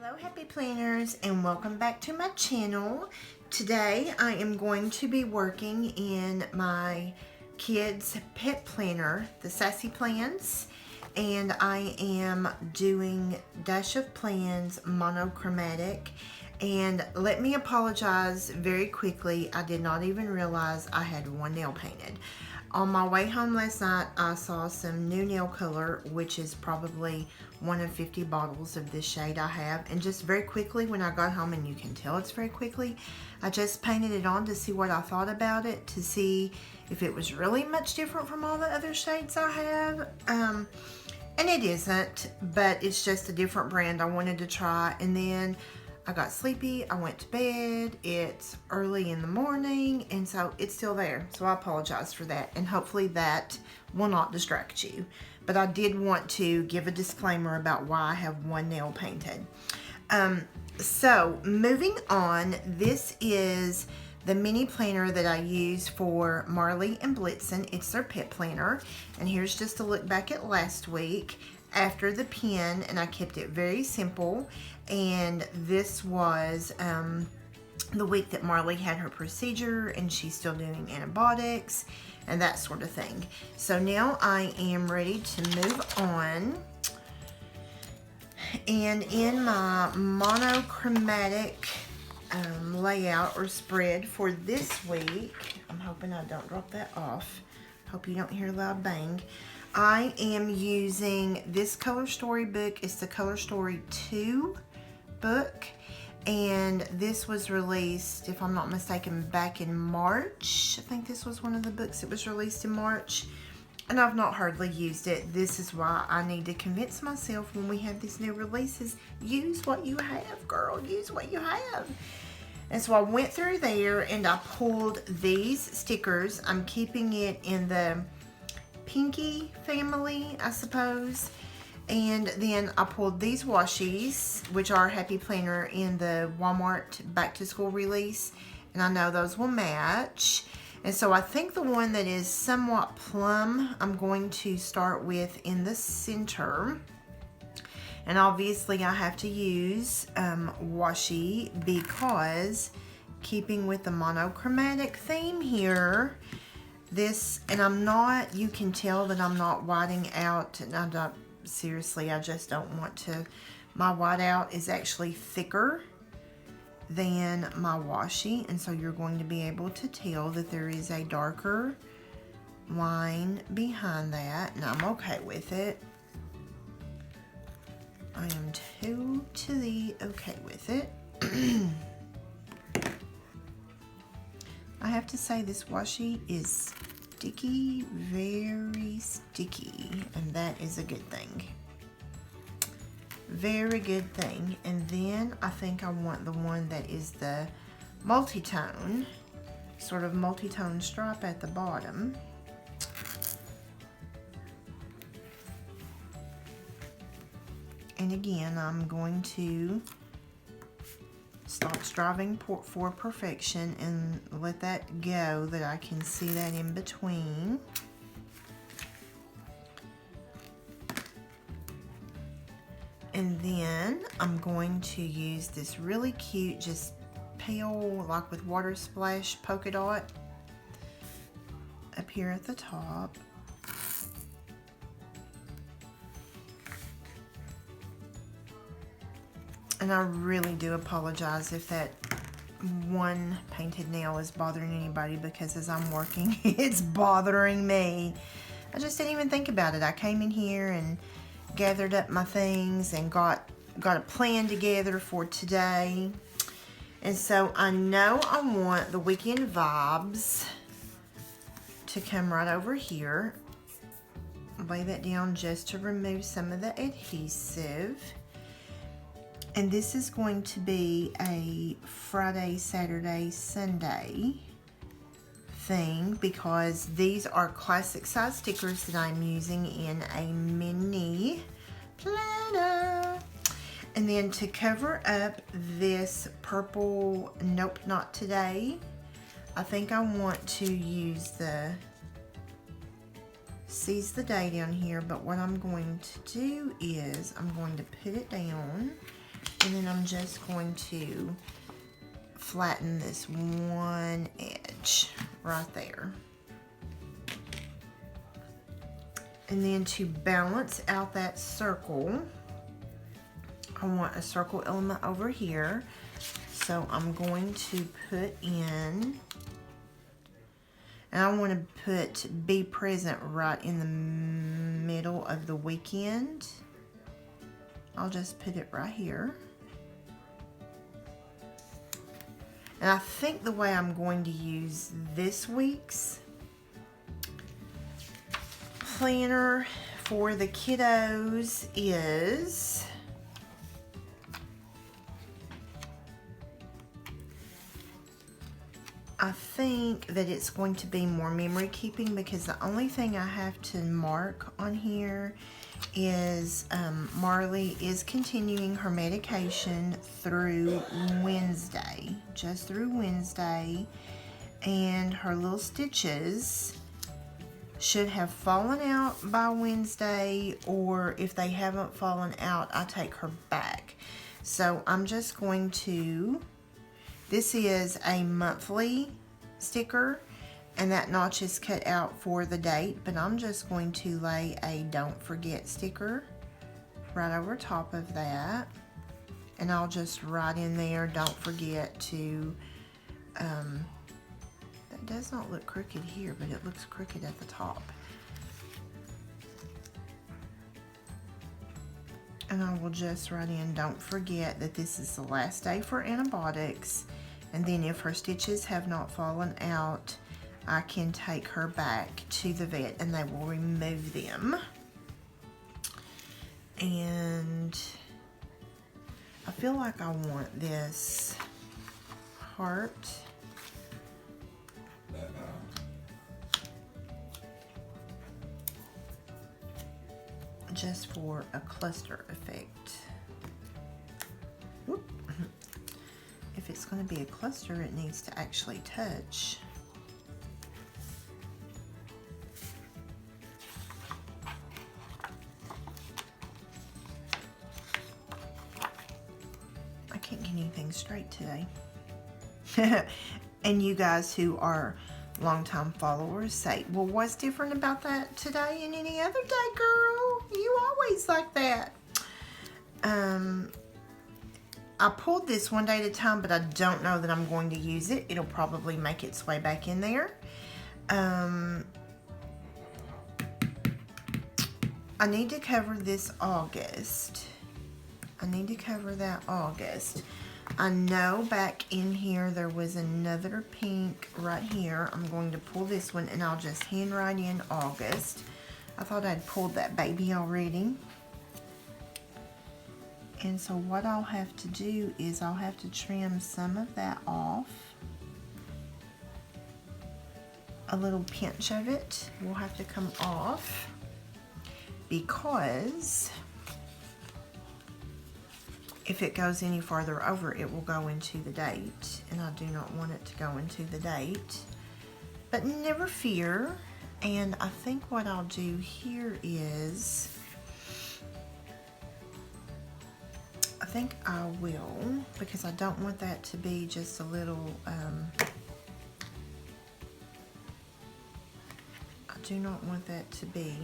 Hello happy planners, and welcome back to my channel. Today I am going to be working in my kids pet planner, the Sassy Plans, and I am doing Dash of Plans Monochromatic. And let me apologize very quickly, I did not even realize I had one nail painted. On my way home last night, I saw some new nail color, which is probably one of 50 bottles of this shade I have. And just very quickly, when I got home, and you can tell it's very quickly, I just painted it on to see what I thought about it, to see if it was really much different from all the other shades I have. And it isn't, but it's just a different brand I wanted to try. And then I got sleepy, I went to bed, it's early in the morning, and so it's still there. So I apologize for that, and hopefully that will not distract you. But I did want to give a disclaimer about why I have one nail painted. So moving on, this is the mini planner that I use for Marley and Blitzen. It's their pet planner, and here's just a look back at last week after the pen, and I kept it very simple. And this was the week that Marley had her procedure, and she's still doing antibiotics and that sort of thing. So now I am ready to move on. And in my monochromatic layout or spread for this week, I'm hoping I don't drop that off. Hope you don't hear a loud bang. I am using this Color Story book. It's the Color Story 2 book, and this was released, if I'm not mistaken, back in March. I think this was one of the books that was released in March, and I've not hardly used it. This is why I need to convince myself when we have these new releases, use what you have, girl, use what you have. And so I went through there and I pulled these stickers. I'm keeping it in the Pinky family, I suppose. And then I pulled these washies, which are Happy Planner in the Walmart back to school release, and I know those will match. And so I think the one that is somewhat plum, I'm going to start with in the center. And obviously I have to use washi, because keeping with the monochromatic theme here, this, and I'm not, you can tell that I'm not whiting out, and I'm not, seriously, I just don't want to. My whiteout is actually thicker than my washi, and so you're going to be able to tell that there is a darker line behind that, and I'm okay with it. I am totally okay with it. I have to say this washi is sticky, very sticky, and that is a good thing. Very good thing. And then I think I want the one that is the multi-tone, sort of multi-tone stripe at the bottom. And again, I'm going to stop striving for perfection and let that go, that I can see that in between. And then I'm going to use this really cute, just pale, like with water splash polka dot up here at the top. And I really do apologize if that one painted nail is bothering anybody, because as I'm working, it's bothering me. I just didn't even think about it. I came in here and gathered up my things and got a plan together for today. And so I know I want the weekend vibes to come right over here. Lay that down just to remove some of the adhesive. And this is going to be a Friday, Saturday, Sunday thing, because these are classic size stickers that I'm using in a mini planner. And then to cover up this purple Nope Not Today, I think I want to use the Seize the Day down here, but what I'm going to do is I'm going to put it down And then I'm just going to flatten this one edge right there. And then to balance out that circle, I want a circle element over here. So I'm going to put in, and I want to put be present right in the middle of the weekend. I'll just put it right here. And I think the way I'm going to use this week's planner for the kiddos is I think that it's going to be more memory keeping, because the only thing I have to mark on here is Marley is continuing her medication through Wednesday, just through Wednesday, and her little stitches should have fallen out by Wednesday, or if they haven't fallen out, I take her back. So I'm just going to, this is a monthly sticker, and that notch is cut out for the date, but I'm just going to lay a don't forget sticker right over top of that, and I'll just write in there, don't forget to, that does not look crooked here, but it looks crooked at the top. And I will just write in, don't forget that this is the last day for antibiotics, and then if her stitches have not fallen out, I can take her back to the vet and they will remove them. And I feel like I want this heart just for a cluster effect. Whoop. If it's going to be a cluster, it needs to actually touch. I can't get anything straight today. And you guys who are longtime followers say, well, what's different about that today and any other day, girl? You always like that. I pulled this one day at a time, but I don't know that I'm going to use it. It'll probably make its way back in there. I need to cover this August. I need to cover that August. I know back in here there was another pink right here. I'm going to pull this one and I'll just handwrite in August. I thought I'd pulled that baby already. And so what I'll have to do is I'll have to trim some of that off. A little pinch of it will have to come off, because if it goes any farther over, it will go into the date, and I do not want it to go into the date. But never fear. And I think what I'll do here is, I think I will, because I don't want that to be just a little, I do not want that to be,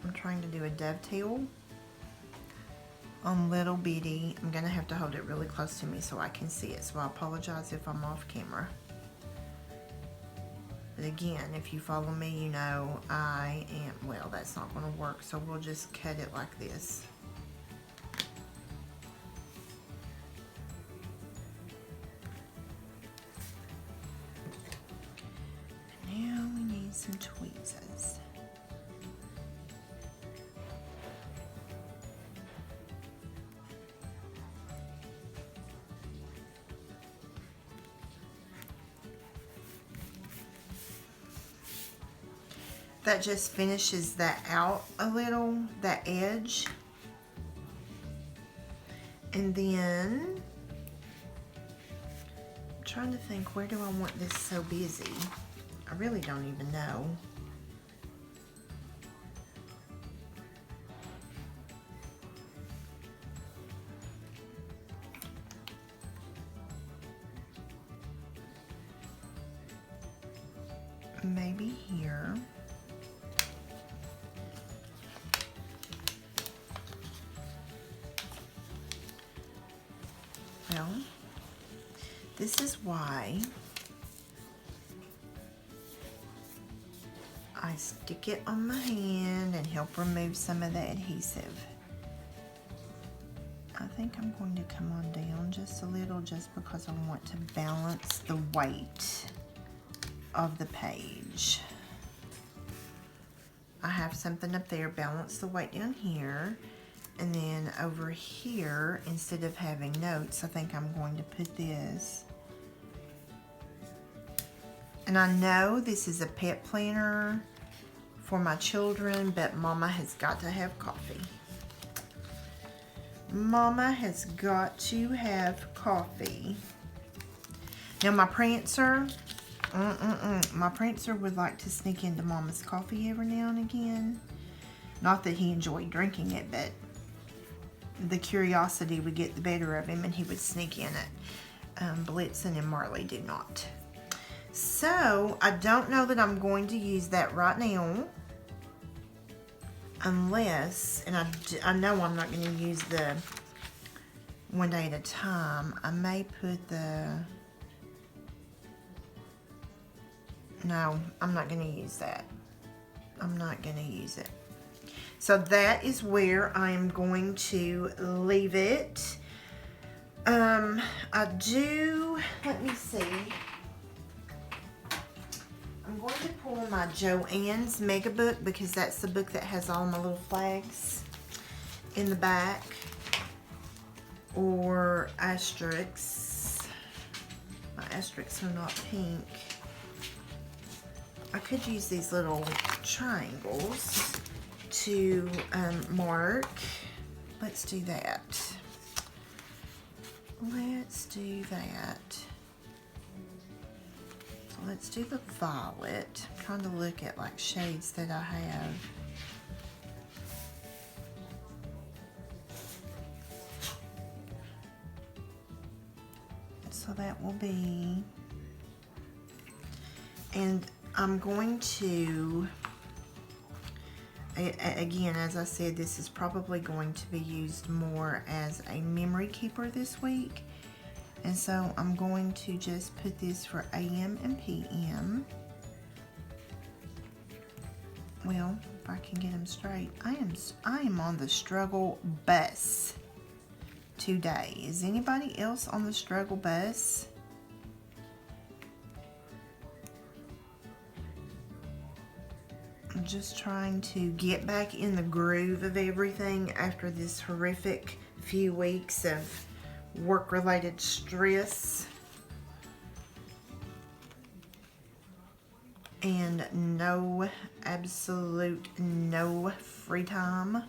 I'm trying to do a dovetail on little bitty. I'm going to have to hold it really close to me so I can see it, so I apologize if I'm off camera. But again, if you follow me, you know I am, well, that's not going to work, so we'll just cut it like this. Now we need some tweezers. That just finishes that out a little, that edge. And then, I'm trying to think, where do I want this so busy? I really don't even know. maybe here. Well, this is why I stick it on my hand and help remove some of the adhesive. I think I'm going to come on down just a little just because I want to balance the weight of the page. I have something up there, balance the weight down here, and then over here, instead of having notes, I think I'm going to put this. And I know this is a pet planner for my children, but Mama has got to have coffee. Mama has got to have coffee. Now my Prancer, my Prancer would like to sneak into Mama's coffee every now and again. Not that he enjoyed drinking it, but the curiosity would get the better of him and he would sneak in it. Blitzen and Marley do not. So I don't know that I'm going to use that right now. Unless, and I know I'm not going to use the one day at a time. I may put the, no, I'm not going to use that. I'm not going to use it. So that is where I am going to leave it. I do, let me see. I'm going to pull my Joann's Mega Book because that's the book that has all my little flags in the back, or asterisks. My asterisks are not pink. I could use these little triangles to mark. Let's do that. Let's do that. Let's do the violet. I'm trying to look at like shades that I have. So that will be, and I'm going to, again, as I said, this is probably going to be used more as a memory keeper this week. And so I'm going to just put this for AM and PM. Well, if I can get them straight. I am on the struggle bus today. Is anybody else on the struggle bus? I'm just trying to get back in the groove of everything after this horrific few weeks of work-related stress and absolute no free time.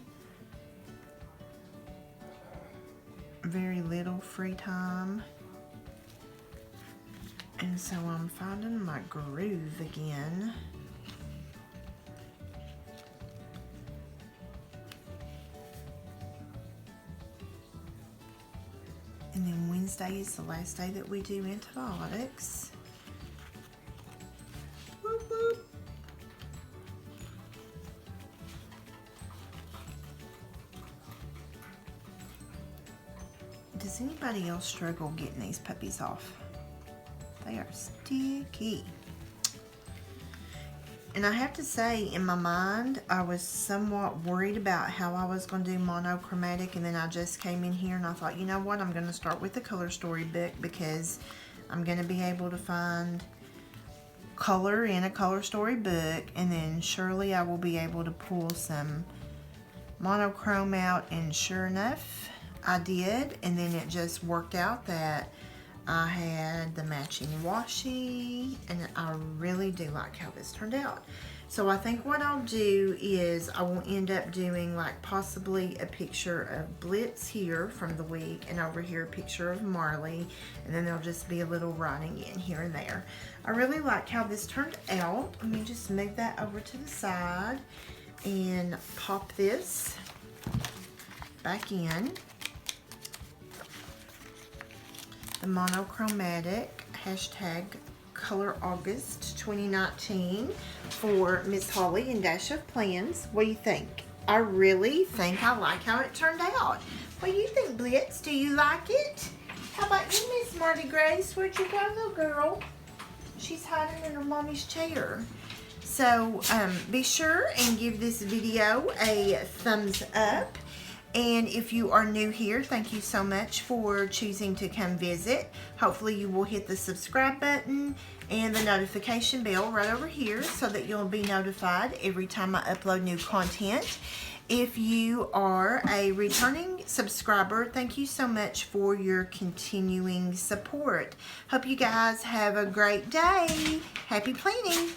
Very little free time. And so I'm finding my groove again. And then Wednesday is the last day that we do antibiotics. Whoop, whoop. Does anybody else struggle getting these puppies off? They are sticky. And I have to say, in my mind, I was somewhat worried about how I was going to do monochromatic, and then I just came in here and I thought, you know what, I'm going to start with the color story book because I'm going to be able to find color in a color story book, and then surely I will be able to pull some monochrome out, and sure enough, I did, and then it just worked out that I had the matching washi, and I really do like how this turned out. So I think what I'll do is I will end up doing like possibly a picture of Blitz here from the week, and over here a picture of Marley, and then there'll just be a little writing in here and there. I really like how this turned out. Let me just move that over to the side and pop this back in. The monochromatic hashtag color August 2019 for Miss Holly and Dash of Plans. What do you think? I really think I like how it turned out. What do you think, Blitz? Do you like it? How about you, Miss Marty Grace? Where'd you go, little girl? She's hiding in her mommy's chair. So be sure and give this video a thumbs up. And if you are new here, thank you so much for choosing to come visit. Hopefully you will hit the subscribe button and the notification bell right over here so that you'll be notified every time I upload new content. If you are a returning subscriber, thank you so much for your continuing support. Hope you guys have a great day. Happy planning.